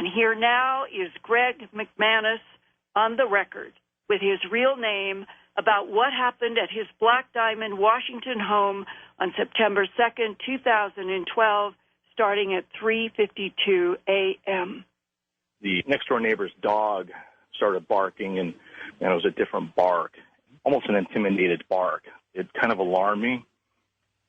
And here now is Greg McManus on the record with his real name about what happened at his Black Diamond, Washington home on September 2nd, 2012, starting at 3:52 a.m. The next-door neighbor's dog started barking, and it was a different bark, almost an intimidated bark. It kind of alarmed me.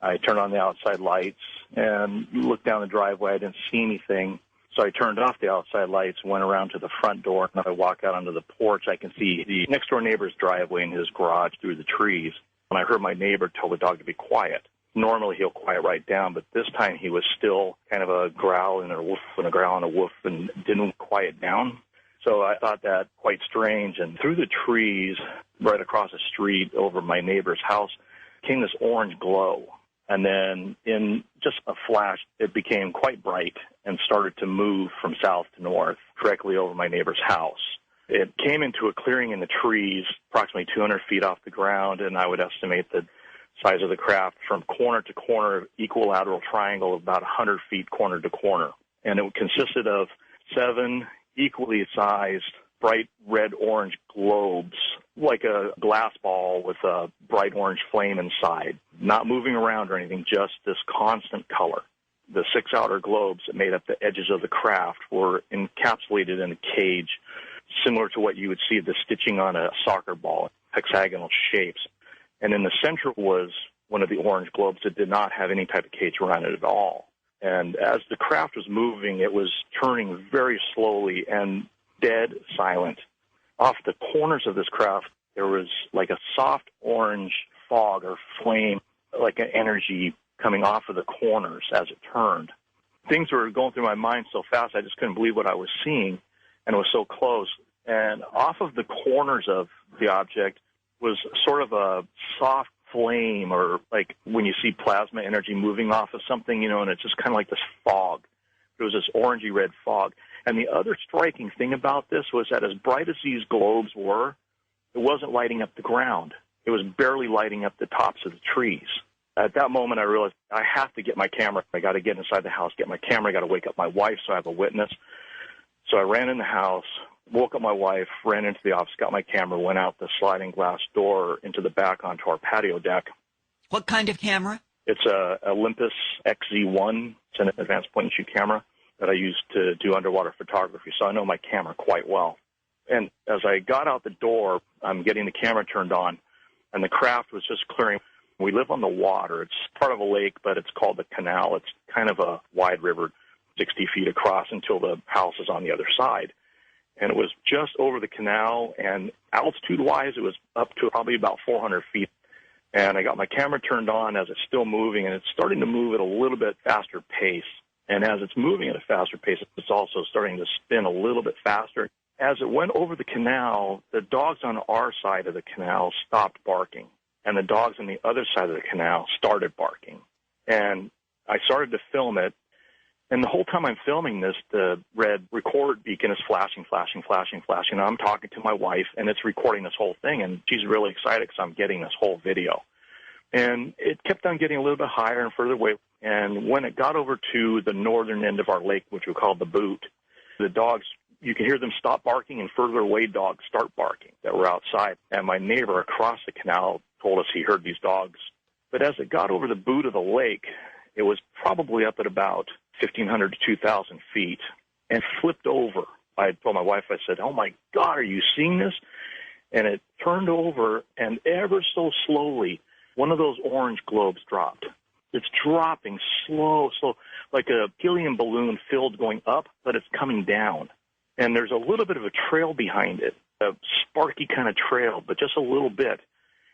I turned on the outside lights and looked down the driveway. I didn't see anything. So I turned off the outside lights, went around to the front door, and if I walk out onto the porch, I can see the next-door neighbor's driveway and his garage through the trees. And I heard my neighbor tell the dog to be quiet. Normally he'll quiet right down, but this time he was still kind of a growl and a woof and a growl and a woof and didn't quiet down. So I thought that quite strange. And through the trees right across the street over my neighbor's house came this orange glow. And then in just a flash, it became quite bright and started to move from south to north directly over my neighbor's house. It came into a clearing in the trees, approximately 200 feet off the ground, and I would estimate the size of the craft from corner to corner, equilateral triangle of about 100 feet corner to corner. And it consisted of 7 equally sized bright red-orange globes, like a glass ball with a bright orange flame inside, not moving around or anything, just this constant color. The 6 outer globes that made up the edges of the craft were encapsulated in a cage, similar to what you would see the stitching on a soccer ball, hexagonal shapes. And in the center was one of the orange globes that did not have any type of cage around it at all. And as the craft was moving, it was turning very slowly and dead silent. Off the corners of this craft, there was like a soft orange fog or flame, like an energy coming off of the corners as it turned. Things were going through my mind so fast, I just couldn't believe what I was seeing, and it was so close. And off of the corners of the object was sort of a soft flame, or like when you see plasma energy moving off of something, and it's just kind of like this fog. It was this orangey red fog. And the other striking thing about this was that as bright as these globes were, it wasn't lighting up the ground. It was barely lighting up the tops of the trees. At that moment, I realized I have to get my camera. I got to get inside the house, get my camera. I got to wake up my wife so I have a witness. So I ran in the house, woke up my wife, ran into the office, got my camera, went out the sliding glass door into the back onto our patio deck. What kind of camera? It's a Olympus XZ1. It's an advanced point-and-shoot camera that I use to do underwater photography, so I know my camera quite well. And as I got out the door, I'm getting the camera turned on, and the craft was just clearing. We live on the water. It's part of a lake, but it's called the canal. It's kind of a wide river, 60 feet across until the house is on the other side. And it was just over the canal, and altitude-wise, it was up to probably about 400 feet. And I got my camera turned on as it's still moving, and it's starting to move at a little bit faster pace. And as it's moving at a faster pace, it's also starting to spin a little bit faster. As it went over the canal, the dogs on our side of the canal stopped barking, and the dogs on the other side of the canal started barking. And I started to film it, and the whole time I'm filming this, the red record beacon is flashing, flashing, flashing, flashing. I'm talking to my wife, and it's recording this whole thing, and she's really excited because I'm getting this whole video. And it kept on getting a little bit higher and further away. And when it got over to the northern end of our lake, which we call the Boot, the dogs, you can hear them stop barking, and further away dogs start barking that were outside. And my neighbor across the canal told us he heard these dogs. But as it got over the Boot of the lake, it was probably up at about 1,500 to 2,000 feet and flipped over. I told my wife, I said, "Oh, my God, are you seeing this?" And it turned over, and ever so slowly, one of those orange globes dropped. It's dropping slow, like a helium balloon filled going up, but it's coming down. And there's a little bit of a trail behind it, a sparky kind of trail, but just a little bit.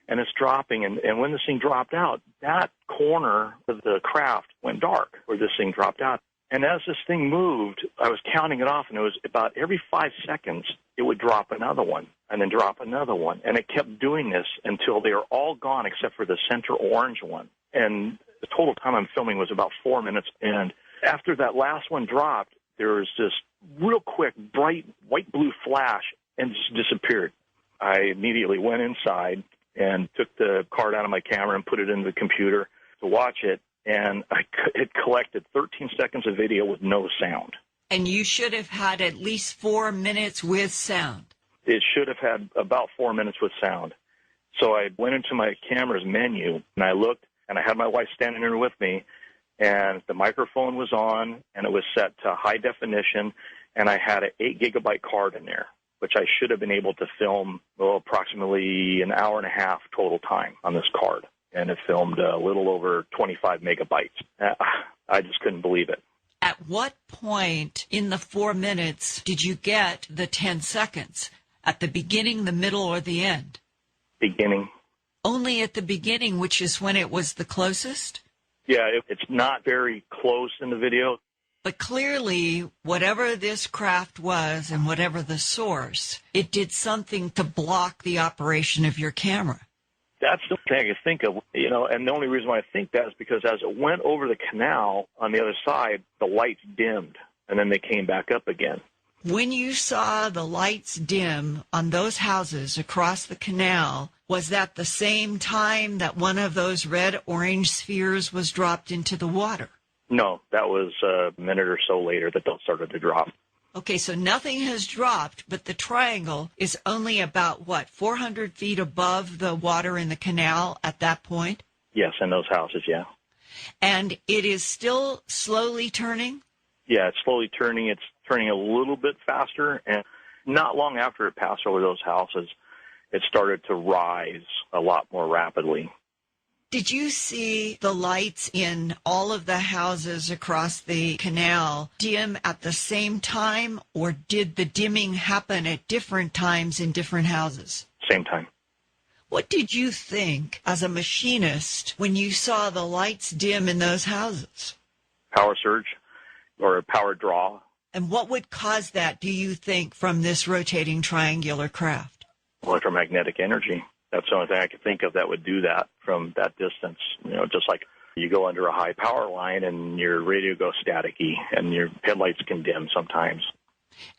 And it's dropping, and when this thing dropped out, that corner of the craft went dark where this thing dropped out. And as this thing moved, I was counting it off, and it was about every 5 seconds, it would drop another one and then drop another one. And it kept doing this until they were all gone except for the center orange one. And the total time I'm filming was about 4 minutes. And after that last one dropped, there was this real quick, bright, white-blue flash and just disappeared. I immediately went inside and took the card out of my camera and put it into the computer to watch it. And it collected 13 seconds of video with no sound. And you should have had at least 4 minutes with sound. It should have had about 4 minutes with sound. So I went into my camera's menu, and I looked, and I had my wife standing there with me, and the microphone was on, and it was set to high definition, and I had an 8-gigabyte card in there, which I should have been able to film approximately an hour and a half total time on this card. And it filmed a little over 25 megabytes. I just couldn't believe it. At what point in the 4 minutes did you get the 10 seconds? At the beginning, the middle, or the end? Beginning. Only at the beginning, which is when it was the closest? Yeah, it's not very close in the video. But clearly, whatever this craft was and whatever the source, it did something to block the operation of your camera. That's the thing I can think of, and the only reason why I think that is because as it went over the canal on the other side, the lights dimmed, and then they came back up again. When you saw the lights dim on those houses across the canal, was that the same time that one of those red-orange spheres was dropped into the water? No, that was a minute or so later that those started to drop. Okay, so nothing has dropped, but the triangle is only about, 400 feet above the water in the canal at that point? Yes, in those houses, yeah. And it is still slowly turning? Yeah, it's slowly turning. It's turning a little bit faster, and not long after it passed over those houses, it started to rise a lot more rapidly. Did you see the lights in all of the houses across the canal dim at the same time, or did the dimming happen at different times in different houses? Same time. What did you think as a machinist when you saw the lights dim in those houses? Power surge or a power draw. And what would cause that, do you think, from this rotating triangular craft? Electromagnetic energy. That's the only thing I could think of that would do that from that distance. Just like you go under a high power line and your radio goes staticky and your headlights can dim sometimes.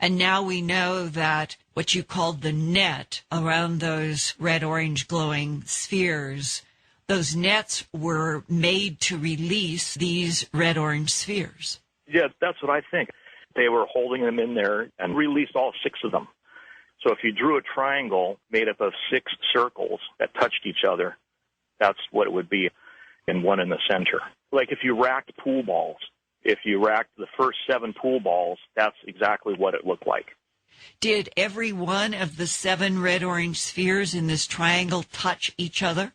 And now we know that what you called the net around those red-orange glowing spheres, those nets were made to release these red-orange spheres. Yeah, that's what I think. They were holding them in there and released all 6 of them. So if you drew a triangle made up of 6 circles that touched each other, that's what it would be, and one in the center. Like if you racked pool balls, if you racked the first 7 pool balls, that's exactly what it looked like. Did every one of the 7 red-orange spheres in this triangle touch each other?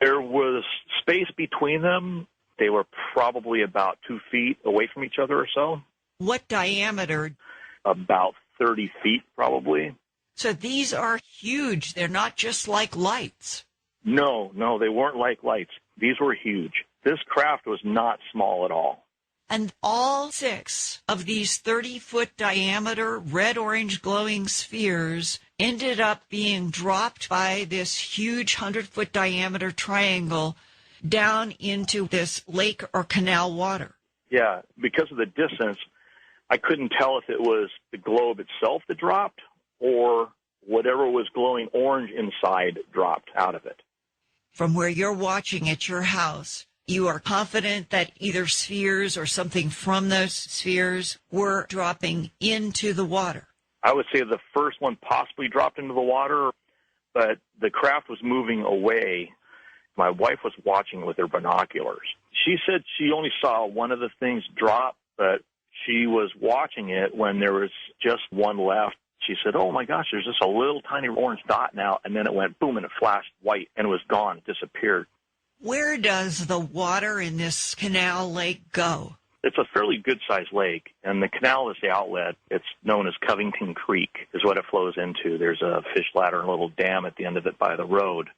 There was space between them. They were probably about 2 feet away from each other or so. What diameter? About 30 feet, probably. So these are huge. They're not just like lights. No, they weren't like lights. These were huge. This craft was not small at all. And all 6 of these 30-foot diameter red-orange glowing spheres ended up being dropped by this huge 100-foot diameter triangle down into this lake or canal water. Yeah, because of the distance, I couldn't tell if it was the globe itself that dropped or whatever was glowing orange inside dropped out of it. From where you're watching at your house, you are confident that either spheres or something from those spheres were dropping into the water? I would say the first one possibly dropped into the water, but the craft was moving away. My wife was watching with her binoculars. She said she only saw one of the things drop, but she was watching it when there was just one left. She said, oh, my gosh, there's just a little tiny orange dot now, and then it went boom, and it flashed white, and it was gone. It disappeared. Where does the water in this canal lake go? It's a fairly good-sized lake, and the canal is the outlet. It's known as Covington Creek is what it flows into. There's a fish ladder and a little dam at the end of it by the road,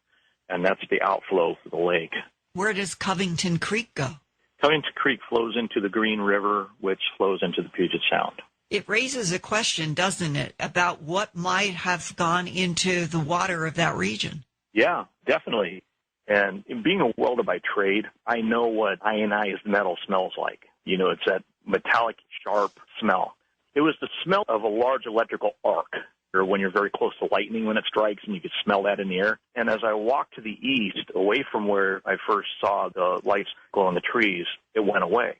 and that's the outflow for the lake. Where does Covington Creek go? Covington Creek flows into the Green River, which flows into the Puget Sound. It raises a question, doesn't it, about what might have gone into the water of that region? Yeah, definitely. And being a welder by trade, I know what ionized metal smells like. It's that metallic, sharp smell. It was the smell of a large electrical arc, or when you're very close to lightning when it strikes, and you could smell that in the air. And as I walked to the east, away from where I first saw the lights glow in the trees, it went away.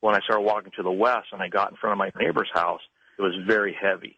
when I started walking to the west and I got in front of my neighbor's house, it was very heavy.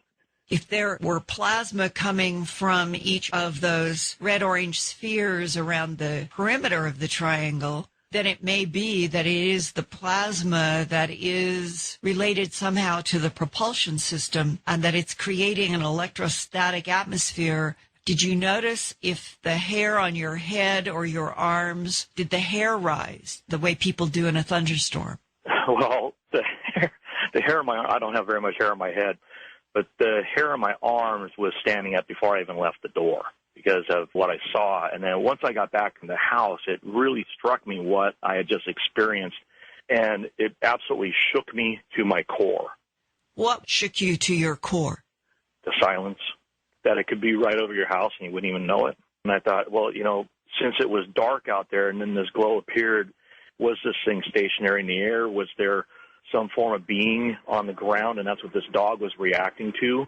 If there were plasma coming from each of those red-orange spheres around the perimeter of the triangle, then it may be that it is the plasma that is related somehow to the propulsion system and that it's creating an electrostatic atmosphere. Did you notice if the hair on your head or your arms, did the hair rise the way people do in a thunderstorm? Well, the hair on I don't have very much hair on my head, but the hair on my arms was standing up before I even left the door because of what I saw. And then once I got back in the house, it really struck me what I had just experienced, and it absolutely shook me to my core. What shook you to your core? The silence, that it could be right over your house and you wouldn't even know it. And I thought, well, since it was dark out there and then this glow appeared, was this thing stationary in the air? Was there some form of being on the ground, and that's what this dog was reacting to?